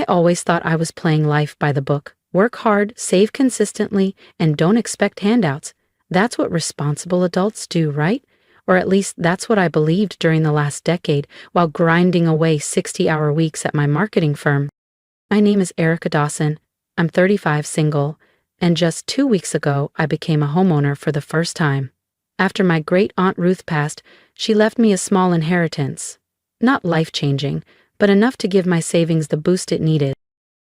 always thought I was playing life by the book. Work hard, save consistently, and don't expect handouts. That's what responsible adults do, right? Or at least that's what I believed during the last decade while grinding away 60-hour weeks at my marketing firm. My name is Erica Dawson. I'm 35, single, and just 2 weeks ago I became a homeowner for the first time. After my great Aunt Ruth passed, she left me a small inheritance. Not life-changing, but enough to give my savings the boost it needed.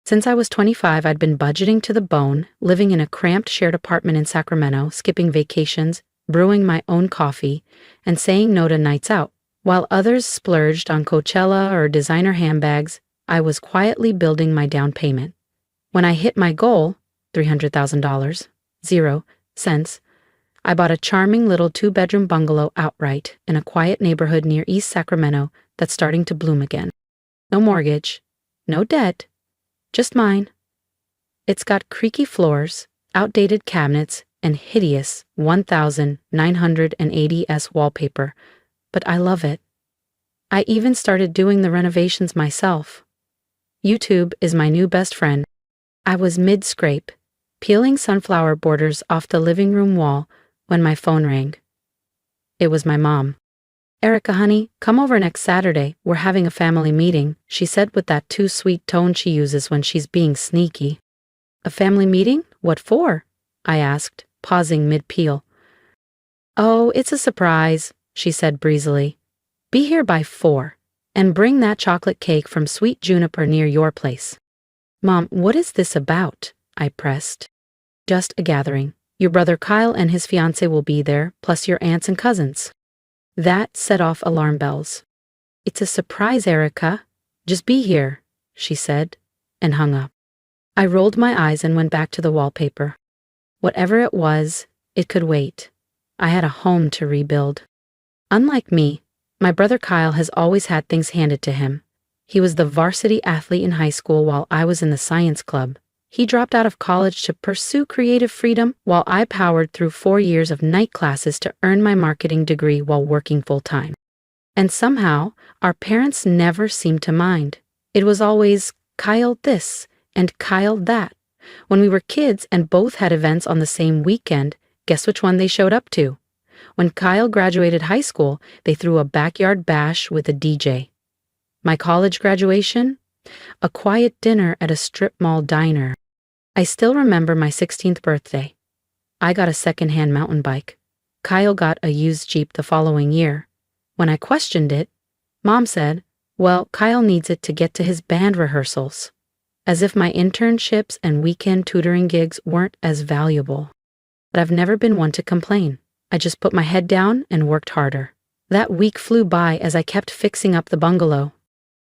Since I was 25, I'd been budgeting to the bone, living in a cramped shared apartment in Sacramento, skipping vacations, brewing my own coffee, and saying no to nights out. While others splurged on Coachella or designer handbags, I was quietly building my down payment. When I hit my goal, $300,000, 0 cents, I bought a charming little 2-bedroom bungalow outright in a quiet neighborhood near East Sacramento that's starting to bloom again. No mortgage, no debt, just mine. It's got creaky floors, outdated cabinets, and hideous 1980s wallpaper, but I love it. I even started doing the renovations myself. YouTube is my new best friend. I was mid-scrape, peeling sunflower borders off the living room wall when my phone rang. It was my mom. "Erica, honey, come over next Saturday. We're having a family meeting," she said with that too sweet tone she uses when she's being sneaky. "A family meeting? What for?" I asked, pausing mid-peel. "Oh, it's a surprise," she said breezily. "Be here by 4, and bring that chocolate cake from Sweet Juniper near your place." "Mom, what is this about?" I pressed. "Just a gathering. Your brother Kyle and his fiancée will be there, plus your aunts and cousins." That set off alarm bells. "It's a surprise, Erica. Just be here," she said, and hung up. I rolled my eyes and went back to the wallpaper. Whatever it was, it could wait. I had a home to rebuild. Unlike me, my brother Kyle has always had things handed to him. He was the varsity athlete in high school while I was in the science club. He dropped out of college to pursue creative freedom while I powered through 4 years of night classes to earn my marketing degree while working full-time. And somehow, our parents never seemed to mind. It was always Kyle this and Kyle that. When we were kids and both had events on the same weekend, guess which one they showed up to? When Kyle graduated high school, they threw a backyard bash with a DJ. My college graduation? A quiet dinner at a strip mall diner. I still remember my 16th birthday. I got a secondhand mountain bike. Kyle got a used Jeep the following year. When I questioned it, Mom said, "Well, Kyle needs it to get to his band rehearsals." As if my internships and weekend tutoring gigs weren't as valuable. But I've never been one to complain. I just put my head down and worked harder. That week flew by as I kept fixing up the bungalow.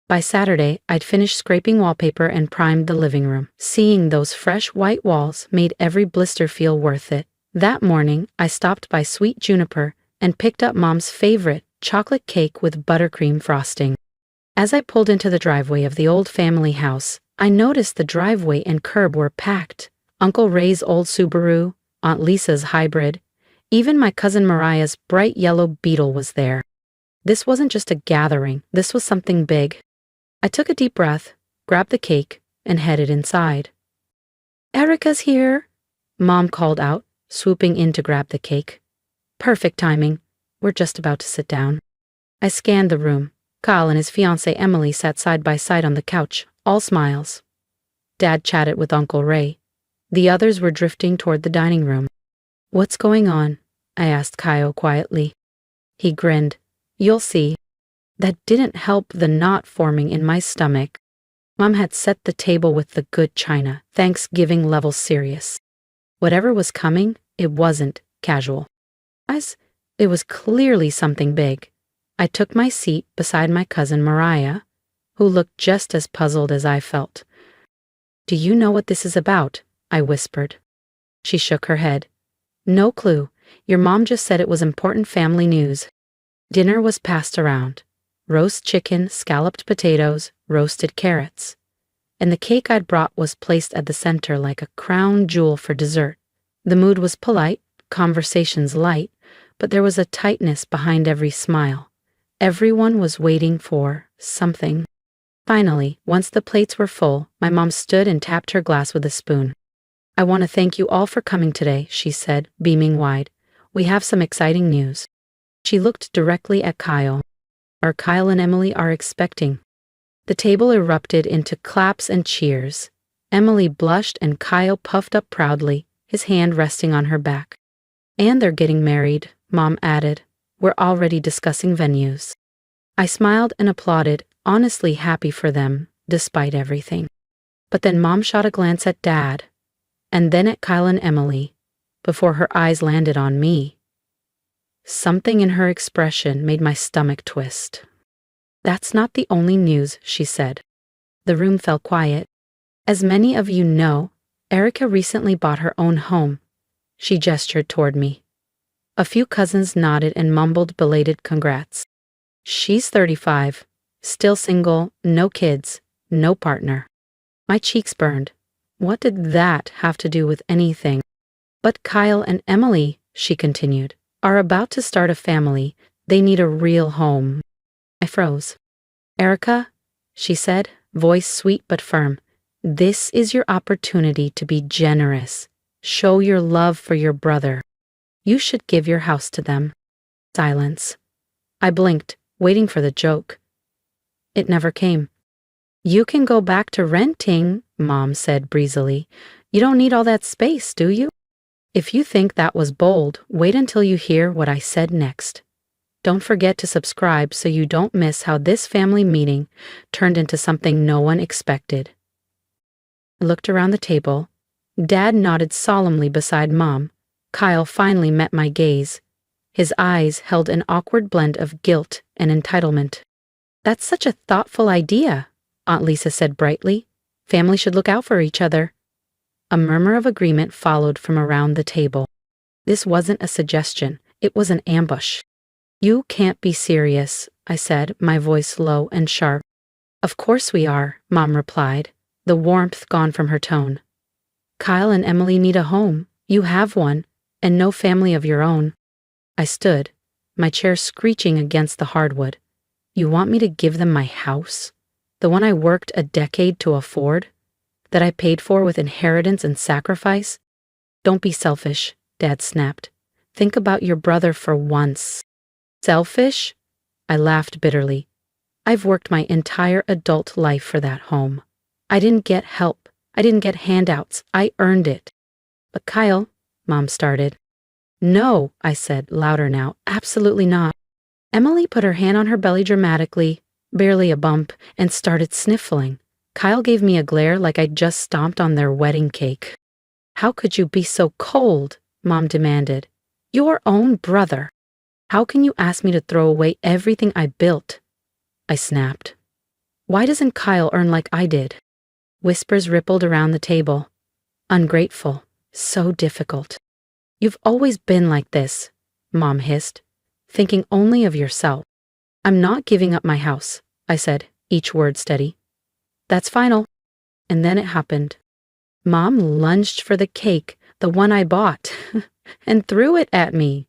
By Saturday, I'd finished scraping wallpaper and primed the living room. Seeing those fresh white walls made every blister feel worth it. That morning, I stopped by Sweet Juniper and picked up Mom's favorite, chocolate cake with buttercream frosting. As I pulled into the driveway of the old family house, I noticed the driveway and curb were packed. Uncle Ray's old Subaru, Aunt Lisa's hybrid, even my cousin Mariah's bright yellow Beetle was there. This wasn't just a gathering, this was something big. I took a deep breath, grabbed the cake, and headed inside. "Erica's here," Mom called out, swooping in to grab the cake. Perfect timing. We're just about to sit down. I scanned the room. Kyle and his fiancée Emily sat side by side on the couch, all smiles. Dad chatted with Uncle Ray. The others were drifting toward the dining room. "What's going on?" I asked Kyle quietly. He grinned. "You'll see." That didn't help the knot forming in my stomach. Mom had set the table with the good china, Thanksgiving level serious. Whatever was coming, it wasn't casual. It was clearly something big. I took my seat beside my cousin Mariah, who looked just as puzzled as I felt. "Do you know what this is about?" I whispered. She shook her head. "No clue. Your mom just said it was important family news." Dinner was passed around. Roast chicken, scalloped potatoes, roasted carrots. And the cake I'd brought was placed at the center like a crown jewel for dessert. The mood was polite, conversations light, but there was a tightness behind every smile. Everyone was waiting for something. Finally, once the plates were full, my mom stood and tapped her glass with a spoon. "I want to thank you all for coming today," she said, beaming wide. "We have some exciting news." She looked directly at Kyle. Kyle and Emily are expecting." The table erupted into claps and cheers. Emily blushed and Kyle puffed up proudly, his hand resting on her back. "And they're getting married," Mom added. "We're already discussing venues." I smiled and applauded, honestly happy for them, despite everything. But then Mom shot a glance at Dad, and then at Kyle and Emily, before her eyes landed on me. Something in her expression made my stomach twist. "That's not the only news," she said. The room fell quiet. "As many of you know, Erica recently bought her own home." She gestured toward me. A few cousins nodded and mumbled belated congrats. "She's 35, still single, no kids, no partner." My cheeks burned. What did that have to do with anything? "But Kyle and Emily," she continued, "are about to start a family. They need a real home." I froze. "Erica," she said, voice sweet but firm, "this is your opportunity to be generous. Show your love for your brother. You should give your house to them." Silence. I blinked, waiting for the joke. It never came. "You can go back to renting," Mom said breezily. "You don't need all that space, do you?" If you think that was bold, wait until you hear what I said next. Don't forget to subscribe so you don't miss how this family meeting turned into something no one expected. I looked around the table. Dad nodded solemnly beside Mom. Kyle finally met my gaze. His eyes held an awkward blend of guilt and entitlement. "That's such a thoughtful idea," Aunt Lisa said brightly. "Families should look out for each other." A murmur of agreement followed from around the table. This wasn't a suggestion, it was an ambush. "You can't be serious," I said, my voice low and sharp. "Of course we are," Mom replied, the warmth gone from her tone. "Kyle and Emily need a home. You have one, and no family of your own." I stood, my chair screeching against the hardwood. "You want me to give them my house? The one I worked a decade to afford? That I paid for with inheritance and sacrifice?" "Don't be selfish," Dad snapped. "Think about your brother for once." "Selfish?" I laughed bitterly. "I've worked my entire adult life for that home. I didn't get help. I didn't get handouts. I earned it." "But Kyle," Mom started. "No," I said, louder now. "Absolutely not." Emily put her hand on her belly dramatically, barely a bump, and started sniffling. Kyle gave me a glare like I'd just stomped on their wedding cake. "How could you be so cold?" Mom demanded. "Your own brother. How can you ask me to throw away everything I built?" I snapped. "Why doesn't Kyle earn like I did?" Whispers rippled around the table. "Ungrateful. So difficult." "You've always been like this," Mom hissed, "thinking only of yourself." "I'm not giving up my house," I said, each word steady. "That's final." And then it happened. Mom lunged for the cake, the one I bought, and threw it at me.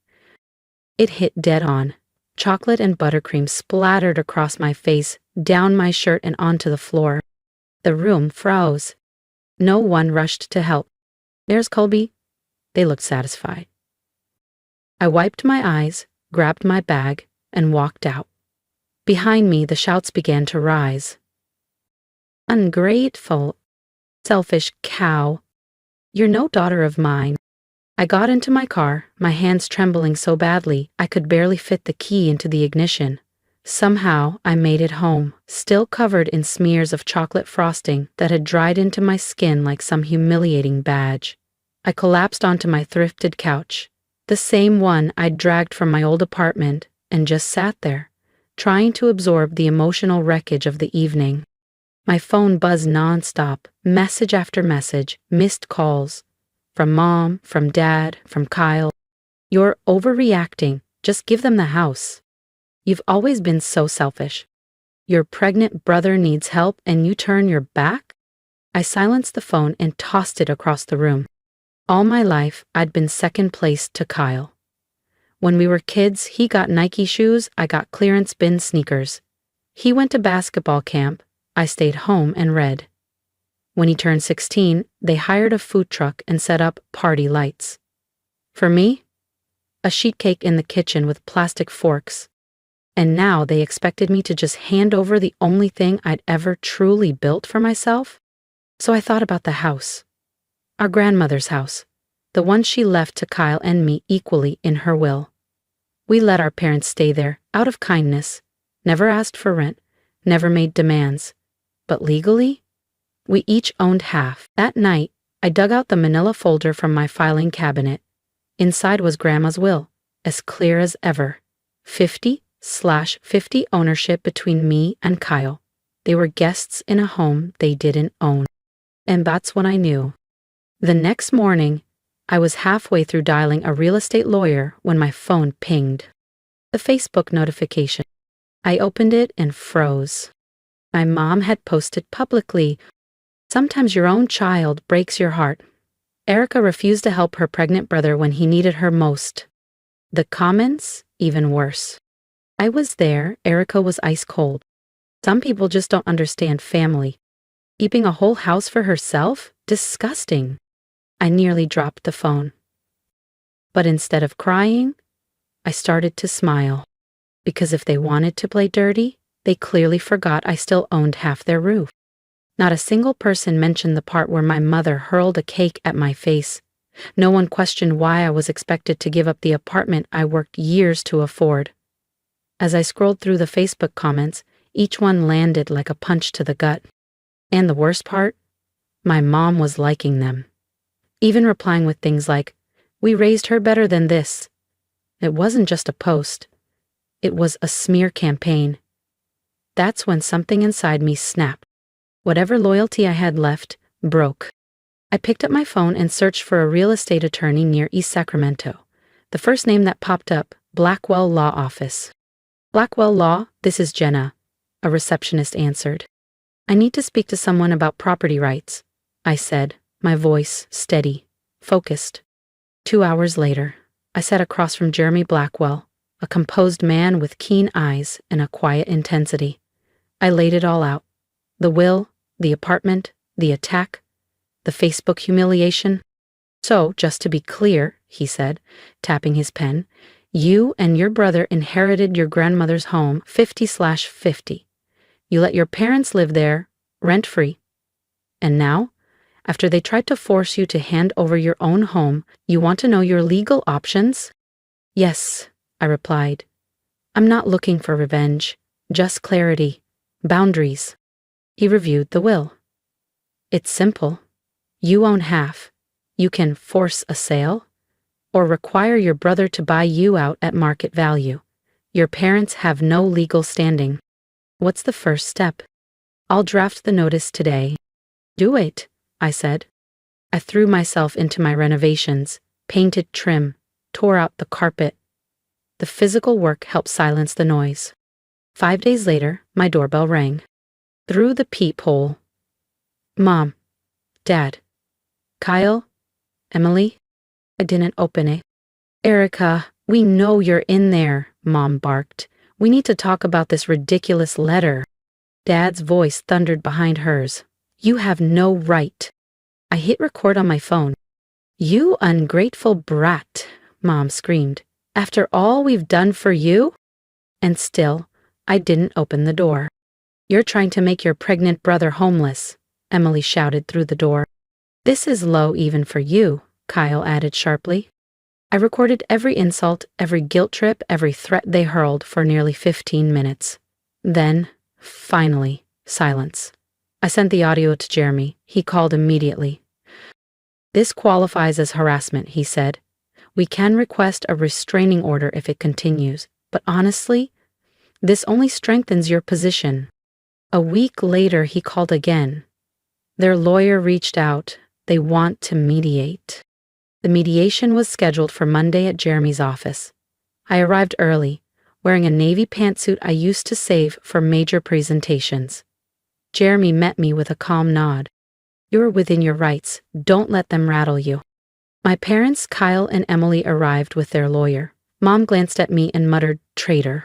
It hit dead on. Chocolate and buttercream splattered across my face, down my shirt and onto the floor. The room froze. No one rushed to help. "There's Colby." They looked satisfied. I wiped my eyes, grabbed my bag, and walked out. Behind me, the shouts began to rise. "Ungrateful. Selfish cow. You're no daughter of mine." I got into my car, my hands trembling so badly I could barely fit the key into the ignition. Somehow, I made it home, still covered in smears of chocolate frosting that had dried into my skin like some humiliating badge. I collapsed onto my thrifted couch, the same one I'd dragged from my old apartment, and just sat there, trying to absorb the emotional wreckage of the evening. My phone buzzed nonstop, message after message, missed calls. From Mom, from Dad, from Kyle. "You're overreacting. Just give them the house. You've always been so selfish. Your pregnant brother needs help and you turn your back?" I silenced the phone and tossed it across the room. All my life, I'd been second place to Kyle. When we were kids, he got Nike shoes, I got clearance bin sneakers. He went to basketball camp, I stayed home and read. When he turned 16, they hired a food truck and set up party lights. For me, a sheet cake in the kitchen with plastic forks. And now they expected me to just hand over the only thing I'd ever truly built for myself? So I thought about the house. Our grandmother's house. The one she left to Kyle and me equally in her will. We let our parents stay there, out of kindness, never asked for rent, never made demands. But legally, we each owned half. That night, I dug out the manila folder from my filing cabinet. Inside was Grandma's will, as clear as ever. 50/50 ownership between me and Kyle. They were guests in a home they didn't own. And that's when I knew. The next morning, I was halfway through dialing a real estate lawyer when my phone pinged. The Facebook notification. I opened it and froze. My mom had posted publicly, "Sometimes your own child breaks your heart. Erica refused to help her pregnant brother when he needed her most." The comments, even worse. I was there, Erica was ice cold. Some people just don't understand family. Keeping a whole house for herself? Disgusting. I nearly dropped the phone. But instead of crying, I started to smile. Because if they wanted to play dirty, they clearly forgot I still owned half their roof. Not a single person mentioned the part where my mother hurled a cake at my face. No one questioned why I was expected to give up the apartment I worked years to afford. As I scrolled through the Facebook comments, each one landed like a punch to the gut. And the worst part? My mom was liking them. Even replying with things like, "We raised her better than this." It wasn't just a post. It was a smear campaign. That's when something inside me snapped. Whatever loyalty I had left broke. I picked up my phone and searched for a real estate attorney near East Sacramento. The first name that popped up, Blackwell Law Office. "Blackwell Law, this is Jenna," a receptionist answered. "I need to speak to someone about property rights," I said, my voice steady, focused. 2 hours later, I sat across from Jeremy Blackwell, a composed man with keen eyes and a quiet intensity. I laid it all out. The will, the apartment, the attack, the Facebook humiliation. "So, just to be clear," he said, tapping his pen, "you and your brother inherited your grandmother's home 50/50. You let your parents live there, rent-free. And now, after they tried to force you to hand over your own home, you want to know your legal options?" "Yes," I replied. "I'm not looking for revenge, just clarity, boundaries." He reviewed the will. "It's simple. You own half. You can force a sale, or require your brother to buy you out at market value. Your parents have no legal standing. What's the first step?" "I'll draft the notice today." "Do it," I said. I threw myself into my renovations, painted trim, tore out the carpet. The physical work helped silence the noise. 5 days later, my doorbell rang. Through the peephole. "Mom, Dad, Kyle, Emily." I didn't open it. "Erica, we know you're in there," Mom barked. "We need to talk about this ridiculous letter." Dad's voice thundered behind hers. "You have no right." I hit record on my phone. "You ungrateful brat," Mom screamed. "After all we've done for you?" And still, I didn't open the door. "You're trying to make your pregnant brother homeless," Emily shouted through the door. "This is low even for you," Kyle added sharply. I recorded every insult, every guilt trip, every threat they hurled for nearly 15 minutes. Then, finally, silence. I sent the audio to Jeremy. He called immediately. "This qualifies as harassment," he said. "We can request a restraining order if it continues, but honestly, this only strengthens your position." A week later, he called again. Their lawyer reached out. They want to mediate. The mediation was scheduled for Monday at Jeremy's office. I arrived early, wearing a navy pantsuit I used to save for major presentations. Jeremy met me with a calm nod. "You're within your rights. Don't let them rattle you." My parents, Kyle and Emily, arrived with their lawyer. Mom glanced at me and muttered, "Traitor."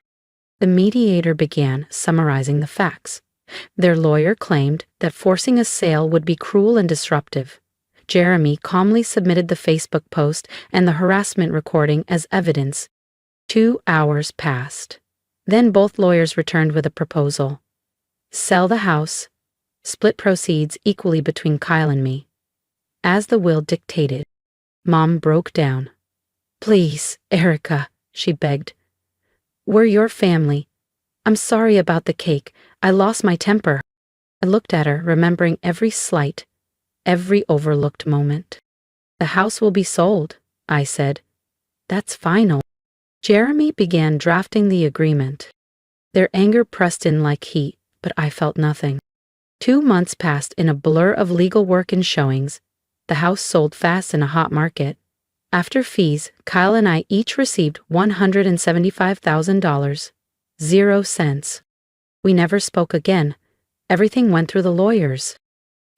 The mediator began, summarizing the facts. Their lawyer claimed that forcing a sale would be cruel and disruptive. Jeremy calmly submitted the Facebook post and the harassment recording as evidence. 2 hours passed. Then both lawyers returned with a proposal. Sell the house, split proceeds equally between Kyle and me. As the will dictated, Mom broke down. "Please, Erica," she begged. "We're your family. I'm sorry about the cake. I lost my temper." I looked at her, remembering every slight, every overlooked moment. "The house will be sold," I said. "That's final." Jeremy began drafting the agreement. Their anger pressed in like heat, but I felt nothing. 2 months passed in a blur of legal work and showings. The house sold fast in a hot market. After fees, Kyle and I each received $175,000. 0 cents. We never spoke again. Everything went through the lawyers.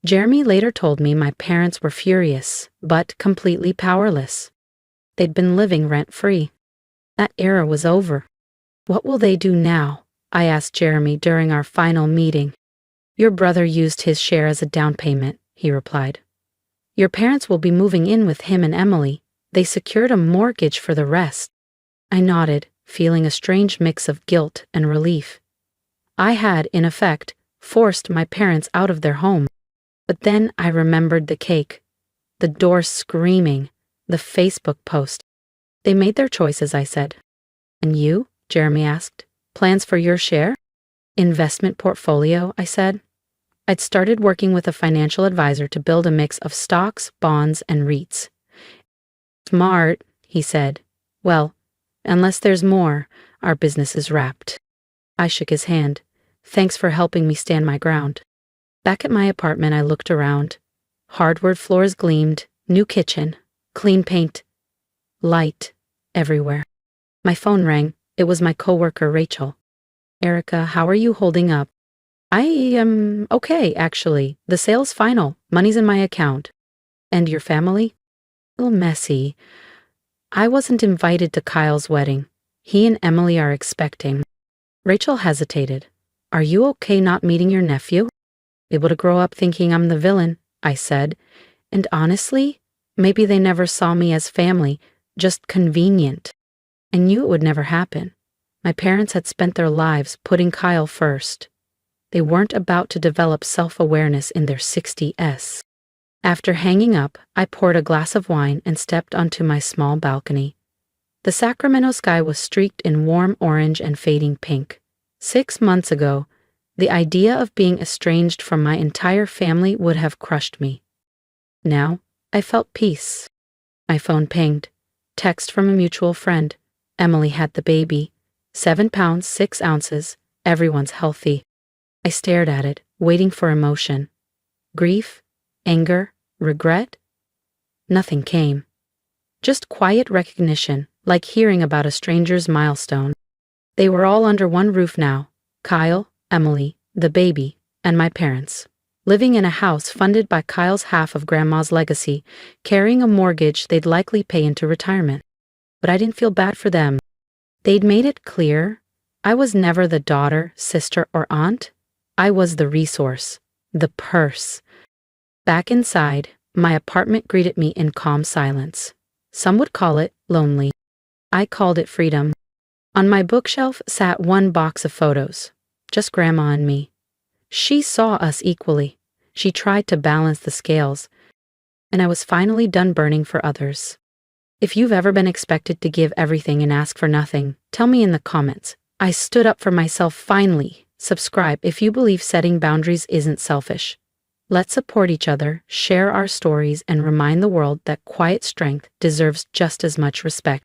Jeremy later told me my parents were furious, but completely powerless. They'd been living rent-free. That era was over. "What will they do now?" I asked Jeremy during our final meeting. "Your brother used his share as a down payment," he replied. "Your parents will be moving in with him and Emily. They secured a mortgage for the rest." I nodded, feeling a strange mix of guilt and relief. I had, in effect, forced my parents out of their home. But then I remembered the cake, the door screaming, the Facebook post. "They made their choices," I said. "And you?" Jeremy asked. "Plans for your share?" "Investment portfolio," I said. I'd started working with a financial advisor to build a mix of stocks, bonds, and REITs. "Smart," he said. "Well, unless there's more, our business is wrapped." I shook his hand. "Thanks for helping me stand my ground." Back at my apartment, I looked around. Hardwood floors gleamed, new kitchen, clean paint, light everywhere. My phone rang. It was my coworker, Rachel. "Erica, how are you holding up?" "I am okay, actually. The sale's final. Money's in my account." "And your family?" "A little messy. I wasn't invited to Kyle's wedding. He and Emily are expecting." Rachel hesitated. "Are you okay not meeting your nephew?" "Able to grow up thinking I'm the villain," I said. "And honestly, maybe they never saw me as family, just convenient. I knew it would never happen. My parents had spent their lives putting Kyle first. They weren't about to develop self-awareness in their 60s. After hanging up, I poured a glass of wine and stepped onto my small balcony. The Sacramento sky was streaked in warm orange and fading pink. 6 months ago, the idea of being estranged from my entire family would have crushed me. Now, I felt peace. My phone pinged. Text from a mutual friend. Emily had the baby. 7 pounds, 6 ounces. Everyone's healthy. I stared at it, waiting for emotion. Grief? Anger? Regret? Nothing came. Just quiet recognition, like hearing about a stranger's milestone. They were all under one roof now. Kyle, Emily, the baby, and my parents. Living in a house funded by Kyle's half of Grandma's legacy, carrying a mortgage they'd likely pay into retirement. But I didn't feel bad for them. They'd made it clear I was never the daughter, sister, or aunt. I was the resource, the purse. Back inside, my apartment greeted me in calm silence. Some would call it lonely. I called it freedom. On my bookshelf sat one box of photos, just Grandma and me. She saw us equally. She tried to balance the scales, and I was finally done burning for others. If you've ever been expected to give everything and ask for nothing, tell me in the comments. I stood up for myself finally. Subscribe if you believe setting boundaries isn't selfish. Let's support each other, share our stories, and remind the world that quiet strength deserves just as much respect.